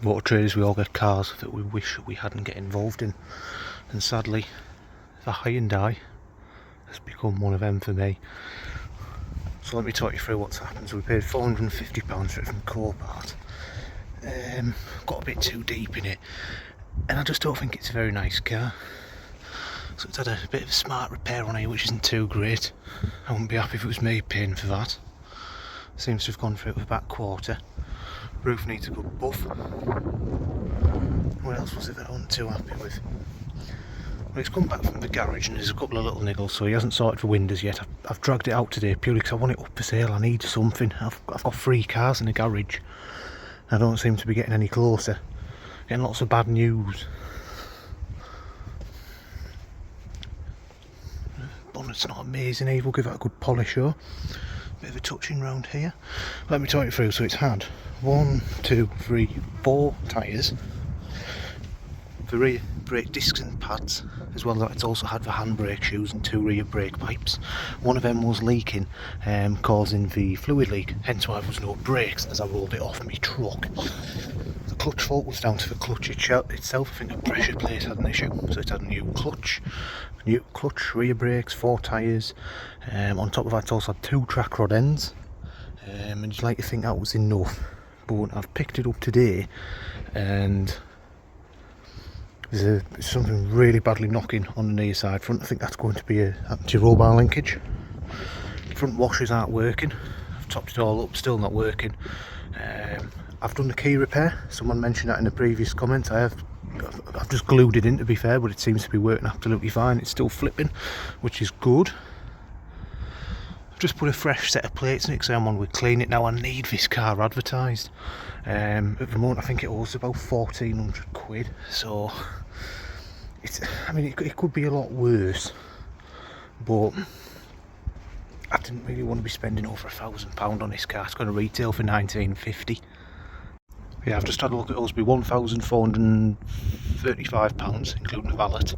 Motor traders, we all get cars that we wish we hadn't get involved in, and sadly the Hyundai has become one of them for me. So let me talk you through what's happened. So we paid £450 for it from Copart. Got a bit too deep in it, and I just don't think it's a very nice car. So it's had a bit of a smart repair on it, which isn't too great. I wouldn't be happy if it was me paying for that. Seems to have gone through it with a back quarter. Roof needs a good buff. What else was it that I wasn't too happy with? Well, it's come back from the garage and there's a couple of little niggles, so he hasn't sorted the windows yet. I've dragged it out today purely because I want it up for sale. I need something. I've got 3 cars in the garage. I don't seem to be getting any closer. Getting lots of bad news. Bonnet's not amazing either. We'll give it a good polish though. Bit of a touching round here. Let me talk you through. So it's had 1, 2, 3, 4 tyres, the rear brake discs and pads, as well as it's also had the handbrake shoes and 2 rear brake pipes. One of them was leaking, causing the fluid leak, hence why there was no brakes as I rolled it off my truck. The clutch fault was down to the clutch itself. I think the pressure plate had an issue, so it had a new clutch, rear brakes, 4 tyres. On top of that, it also had 2 track rod ends, and you'd like to think that was enough, but I've picked it up today and there's something really badly knocking on the near side front. I think that's going to be a anti-roll linkage. Front washers aren't working. I've topped it all up, still not working. I've done the key repair. Someone mentioned that in the previous comments. I've just glued it in, to be fair, but it seems to be working absolutely fine. It's still flipping, which is good. I've just put a fresh set of plates in it because I'm on with clean it now. I need this car advertised. At the moment I think it owes about 1,400 quid, so it could be a lot worse, but I didn't really want to be spending over £1,000 on this car. It's going to retail for £1,950. Yeah, I've just had a look at us, be £1,435 including the valet,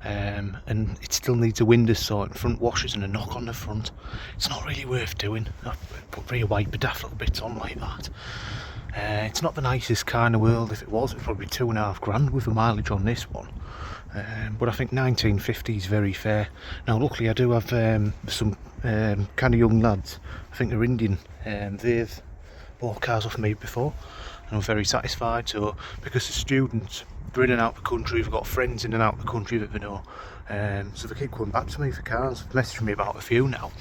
and it still needs a window sort, front washers and a knock on the front. It's not really worth doing. I've put rear wiper daft little bits on like that. It's not the nicest car in the world. If it was, it'd probably be £2,500 with the mileage on this one. But I think £1,950 is very fair. Now luckily I do have some kind of young lads, I think they're Indian, they've bought cars off me before and I'm very satisfied. So because the students, they're in and out of the country, we've got friends in and out of the country that they know, so they keep coming back to me for cars, messaging me about a few now,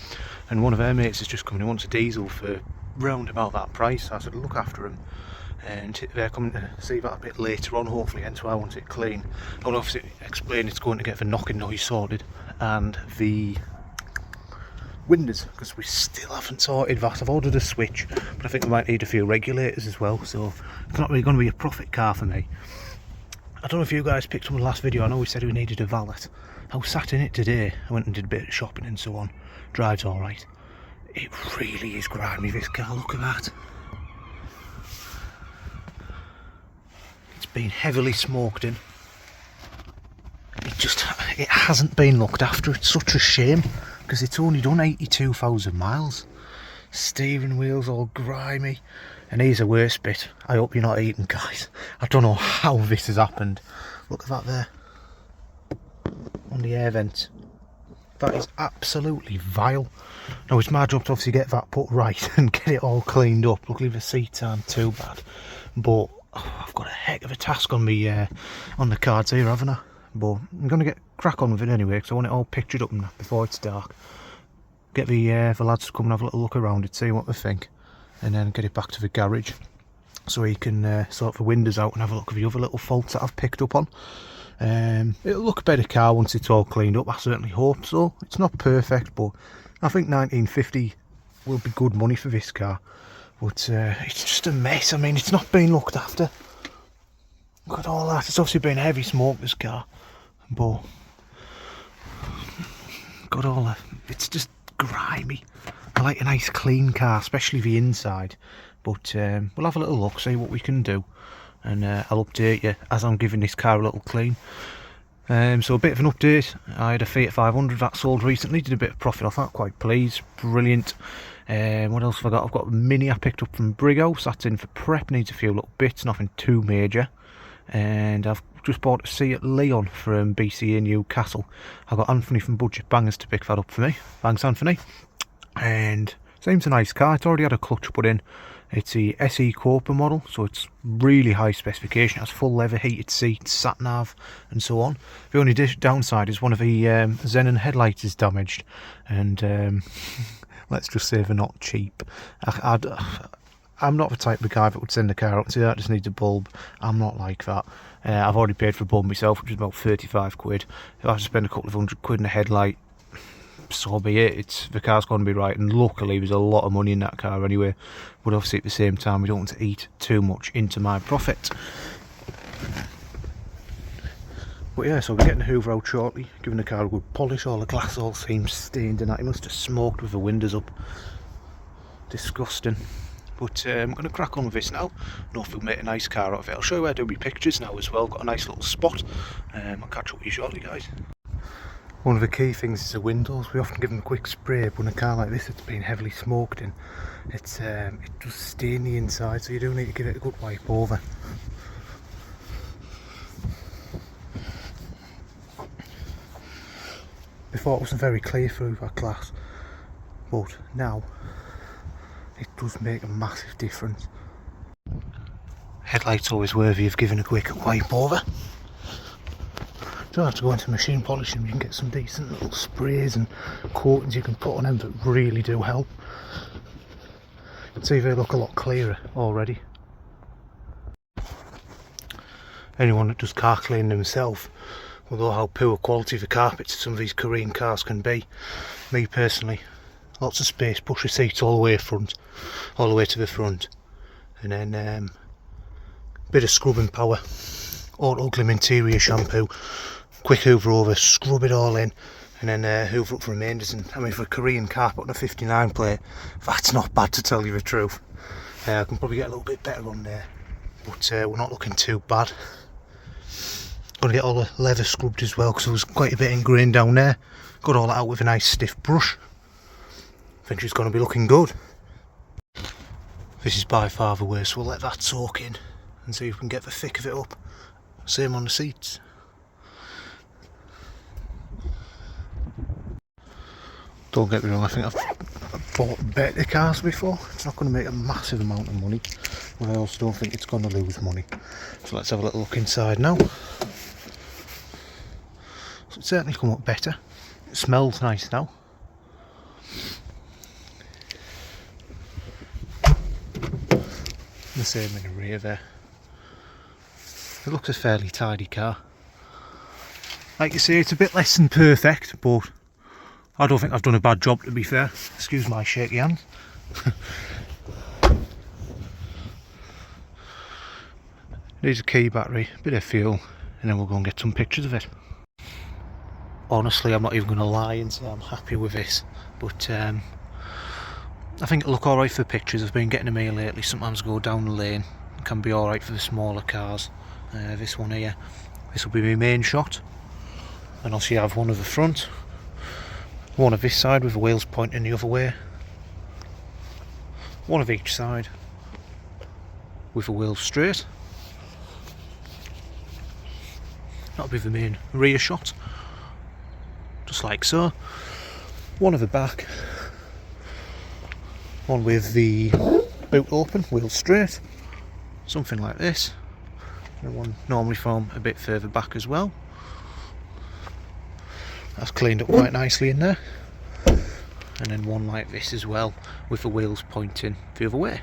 and one of their mates is just coming, he wants a diesel for round about that price. So I said look after him, and they're coming to see that a bit later on hopefully, hence why I want it clean. I'll obviously explain it's going to get the knocking noise sorted and the windows, because we still haven't sorted that. I've ordered a switch, but I think we might need a few regulators as well, so it's not really going to be a profit car for me. I don't know if you guys picked up in the last video, I know we said we needed a valet. I was sat in it today, I went and did a bit of shopping and so on. Drives alright. It really is grimy, this car, look at that. It's been heavily smoked in. It hasn't been looked after. It's such a shame because it's only done 82,000 miles. Steering wheels all grimy, and here's the worst bit. I hope you're not eating, guys. I don't know how this has happened. Look at that there on the air vent. That is absolutely vile. Now it's my job to obviously get that put right and get it all cleaned up. Luckily the seats aren't too bad, but I've got a heck of a task on me on the cards here, haven't I? But I'm going to get crack on with it anyway because I want it all pictured up before it's dark. Get the lads to come and have a little look around it, see what they think, and then get it back to the garage so he can sort the windows out and have a look at the other little faults that I've picked up on. It'll look a better car once it's all cleaned up, I certainly hope so. It's not perfect, but I think £1,950 will be good money for this car. But it's just a mess. I mean, it's not been looked after. Look at all that. It's obviously been heavy smoke, this car, but got all that. It's just grimy. I like a nice clean car, especially the inside, but we'll have a little look, see what we can do, and I'll update you as I'm giving this car a little clean. So a bit of an update. I had a Fiat 500 that sold recently, did a bit of profit off that, quite pleased, brilliant. What else have I got? I've got a Mini I picked up from Brighouse, that's in for prep, needs a few little bits, nothing too major. And I've just bought a Seat Leon from BCA Newcastle. I've got Anthony from Budget Bangers to pick that up for me. Thanks, Anthony. And seems a nice car. It's already had a clutch put in. It's the SE Copart model, so it's really high specification. It has full leather heated seats, sat nav, and so on. The only downside is one of the xenon headlights is damaged, and let's just say they're not cheap. I'm not the type of guy that would send a car up and say that just needs a bulb. I'm not like that. I've already paid for a bulb myself, which is about 35 quid. If I have to spend a couple of £100 in a headlight, so be it. The car's going to be right, and luckily there's a lot of money in that car anyway, but obviously at the same time we don't want to eat too much into my profit. But yeah, so we're getting the Hoover out shortly, giving the car a good polish. All the glass all seems stained and that. He must have smoked with the windows up. Disgusting. But I'm going to crack on with this now, and hopefully we'll make a nice car out of it. I'll show you where I do my pictures now as well. Got a nice little spot. I'll catch up with you shortly, guys. One of the key things is the windows. We often give them a quick spray, but in a car like this it's been heavily smoked in. It does stain the inside, so you do need to give it a good wipe over. Before it wasn't very clear through that glass, but now it does make a massive difference. Headlights always worthy of giving a quick wipe over. You don't have to go into machine polishing, you can get some decent little sprays and coatings you can put on them that really do help. You can see they look a lot clearer already. Anyone that does car cleaning himself will know how poor quality the carpets of some of these Korean cars can be. Me personally, lots of space, push the seats all the way to the front, and then bit of scrubbing power, auto glim interior shampoo, quick hoover over, scrub it all in, and then hoover up the remainders. And I mean, for a Korean carpet on a 59 plate, that's not bad, to tell you the truth. I can probably get a little bit better on there, but we're not looking too bad. Going to get all the leather scrubbed as well, because there was quite a bit ingrained down there. Got all that out with a nice stiff brush. I think she's going to be looking good. This is by far the worst, so we'll let that soak in and see if we can get the thick of it up. Same on the seats. Don't get me wrong, I think I've bought better cars before. It's not going to make a massive amount of money, but I also don't think it's going to lose money. So let's have a little look inside now. So it's certainly come up better. It smells nice now. The same in the rear there. It looks a fairly tidy car. Like you say, it's a bit less than perfect, but I don't think I've done a bad job, to be fair. Excuse my shaky hands. Needs a key battery, a bit of fuel, and then we'll go and get some pictures of it. Honestly, I'm not even going to lie and say I'm happy with this, but I think it'll look alright for pictures. I've been getting them here lately. Sometimes go down the lane, it can be alright for the smaller cars. This one here, this will be my main shot, and I'll see I have one of the front, one of this side with the wheels pointing the other way, one of each side with the wheels straight. That'll be the main rear shot, just like so. One of the back, one with the boot open, wheels straight, something like this, and one normally from a bit further back as well. That's cleaned up quite nicely in there, and then one like this as well with the wheels pointing the other way.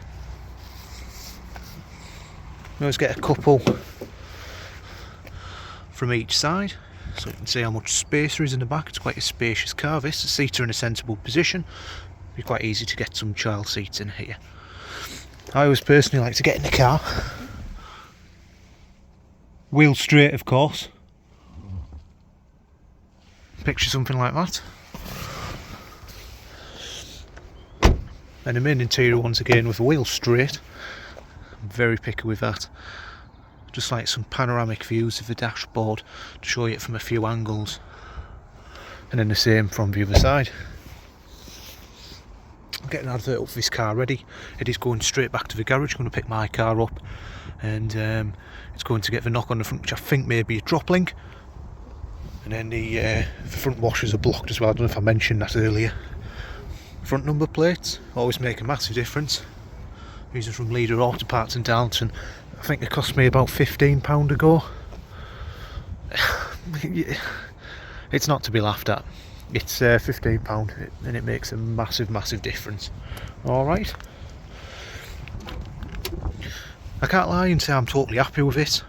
We always get a couple from each side, so you can see how much space there is in the back. It's quite a spacious car this. The seats are in a sensible position. It'd be quite easy to get some child seats in here. I always personally like to get in the car, wheel straight of course, picture something like that, and the main interior once again with the wheels straight. I'm very picky with that. just like some panoramic views of the dashboard to show you it from a few angles, and then the same from the other side. I'm getting an advert up for this car ready. It is going straight back to the garage, going to pick my car up, and it's going to get the knock on the front, which I think may be a drop link. And then the front washers are blocked as well. I don't know if I mentioned that earlier. Front number plates always make a massive difference. These are from Leader Auto Parts in Darlington. I think they cost me about £15 ago. It's not to be laughed at. It's £15 and it makes a massive difference. Alright. I can't lie and say I'm totally happy with it.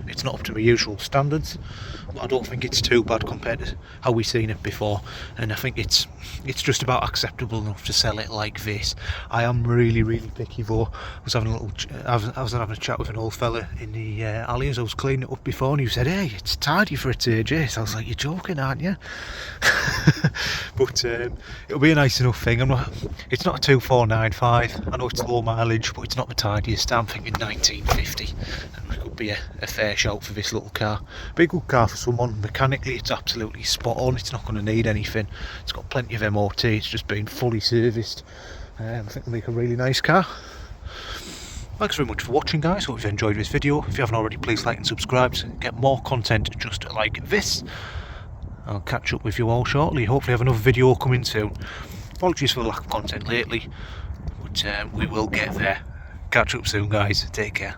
It's not up to my usual standards, but I don't think it's too bad compared to how we've seen it before, and I think it's just about acceptable enough to sell it like this. I am really picky though. I was having a chat with an old fella in the alley as I was cleaning it up before, and he said, "Hey, it's tidy for a TJ." So I was like, "You're joking, aren't you?" But it'll be a nice enough thing. It's not a 2495. I know it's low mileage, but it's not the tidiest. I'm thinking 1950, and it could be a fair shout for this little car. Big good car for someone. Mechanically, it's absolutely spot on. It's not going to need anything. It's got plenty of MOT. It's just been fully serviced. I think it'll make a really nice car. Thanks very much for watching, guys. Hope you've enjoyed this video. If you haven't already, please like and subscribe to get more content just like this. I'll catch up with you all shortly. Hopefully have another video coming soon. Apologies for the lack of content lately, but we will get there. Catch up soon, guys. Take care.